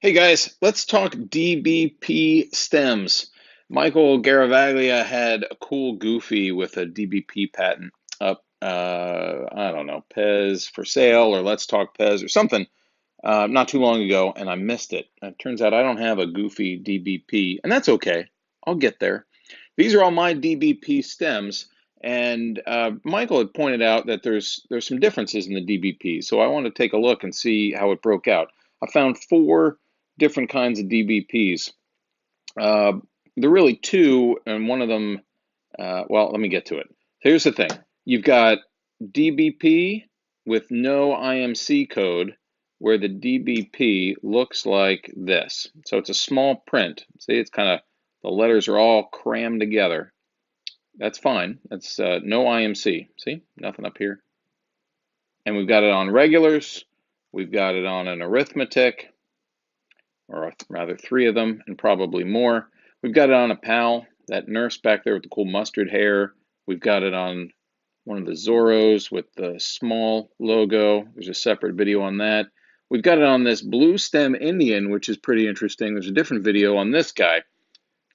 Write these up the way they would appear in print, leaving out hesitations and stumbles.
Hey guys, let's talk DBP stems. Michael Garavaglia had a cool goofy with a DBP patent up, I don't know, Pez for sale or Let's Talk Pez or something not too long ago, and I missed it. It turns out I don't have a goofy DBP, and that's okay. I'll get there. These are all my DBP stems, and Michael had pointed out that there's some differences in the DBP, so I want to take a look and see how it broke out. I found four different kinds of DBPs. Uh, there are really two, and one of them, well, let me get to it. Here's the thing. You've got DBP with no IMC code, where the DBP looks like this. So it's a small print. See, it's kind of, the letters are all crammed together. That's fine. That's no IMC. See, nothing up here. And we've got it on regulars. We've got it on an arithmetic, or rather three of them, and probably more. We've got it on a PAL, that nurse back there with the cool mustard hair. We've got it on one of the Zorros with the small logo. There's a separate video on that. We've got it on this blue stem Indian, which is pretty interesting. There's a different video on this guy.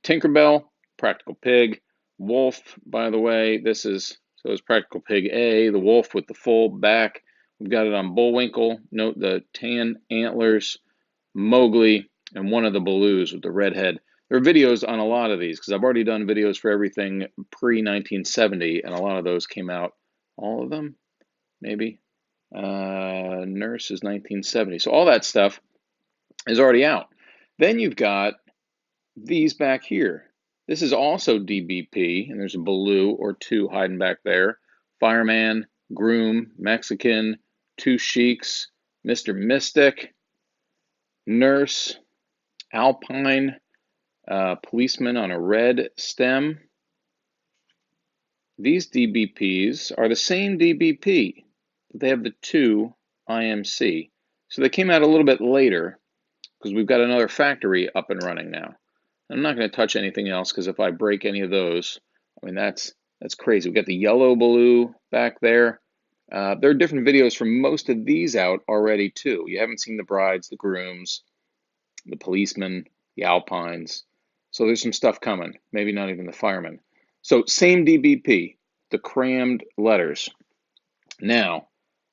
Tinkerbell, Practical Pig, Wolf, by the way, this is, so is Practical Pig A, the wolf with the full back. We've got it on Bullwinkle. Note the tan antlers, Mowgli, and one of the Baloos with the red head. There are videos on a lot of these because I've already done videos for everything pre-1970, and a lot of those came out, all of them, maybe. Nurse is 1970. So all that stuff is already out. Then you've got these back here. This is also DBP, and there's a Baloo or two hiding back there. Fireman, Groom, Mexican, Two Sheiks, Mr. Mystic, Nurse, Alpine, Policeman on a red stem. These DBPs are the same DBP, but they have the two IMC. So they came out a little bit later because we've got another factory up and running now. I'm not going to touch anything else because if I break any of those, I mean, that's crazy. We've got the yellow Baloo back there. There are different videos from most of these out already too. You haven't seen the brides, the grooms, the policemen, the alpines. So there's some stuff coming. Maybe not even the firemen. So same DBP, the crammed letters. Now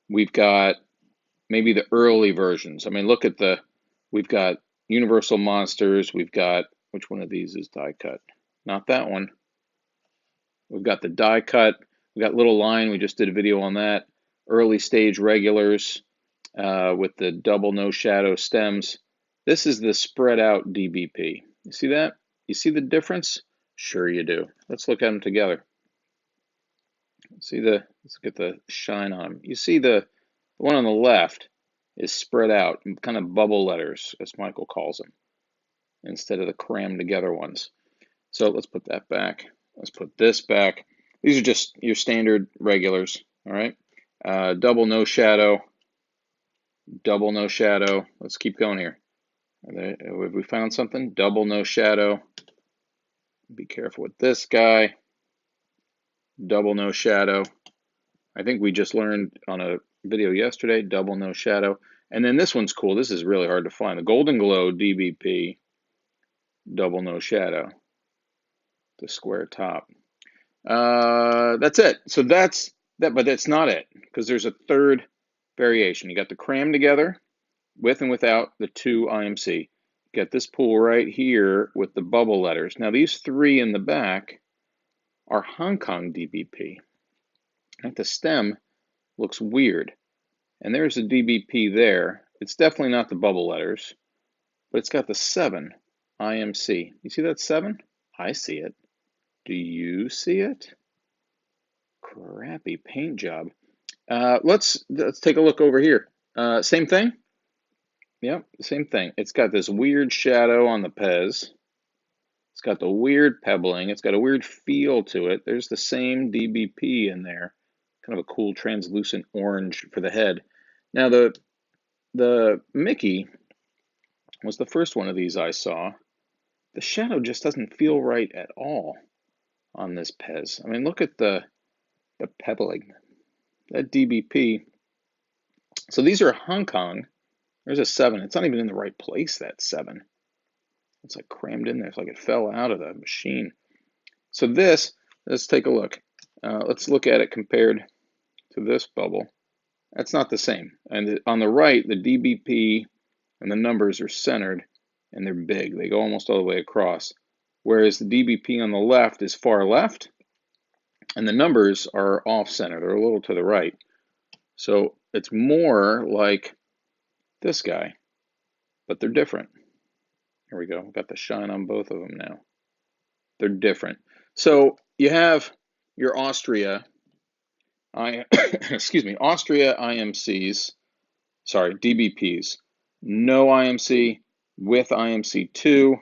we've got maybe the early versions. I mean, look at we've got Universal Monsters. We've got, which one of these is die cut? Not that one. We've got the die cut. We've got Little Line. We just did a video on that. Early stage regulars with the double no shadow stems. This is the spread out DBP. You see that? You see the difference? Sure you do. Let's look at them together. Let's get the shine on them. You see the one on the left is spread out, kind of bubble letters, as Michael calls them, instead of the crammed together ones. So let's put that back. Let's put this back. These are just your standard regulars, all right? Double no shadow, double no shadow. Let's keep going here. Have we found something? Double no shadow. Be careful with this guy. Double no shadow. I think we just learned on a video yesterday, double no shadow. And then this one's cool. This is really hard to find. The Golden Glow DBP, double no shadow. The square top. That's it. So that's that, but that's not it, because there's a third variation. You got the cram together with and without the two IMC. You got this pool right here with the bubble letters. Now these three in the back are Hong Kong DBP. I think the stem looks weird. And there's a DBP there. It's definitely not the bubble letters, but it's got the 7 IMC. You see that 7? I see it. Do you see it? Crappy paint job. Let's take a look over here. Same thing? Yep, same thing. It's got this weird shadow on the Pez. It's got the weird pebbling. It's got a weird feel to it. There's the same DBP in there. Kind of a cool translucent orange for the head. Now the Mickey was the first one of these I saw. The shadow just doesn't feel right at all on this Pez. I mean, look at the pebbling. That DBP. So these are Hong Kong There's a 7. It's not even in the right place, that 7. It's like crammed in there. It's like it fell out of the machine. So this, let's take a look. Let's look at it compared to this bubble. That's not the same. And on the right, the DBP and the numbers are centered and they're big. They go almost all the way across. Whereas the DBP on the left is far left and the numbers are off-center. They're a little to the right. So it's more like this guy, but they're different. Here we go. We've got the shine on both of them now. They're different. So you have your Austria, excuse me, Austria IMCs, sorry, DBPs. No IMC with IMC2.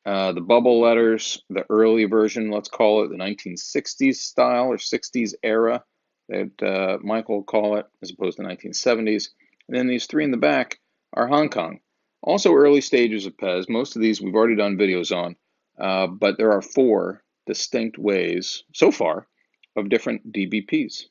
The bubble letters, the early version, let's call it the 1960s style or 60s era that Michael will call it, as opposed to 1970s. And then these 3 in the back are Hong Kong. Also early stages of Pez. Most of these we've already done videos on, but there are 4 distinct ways so far of different DBPs.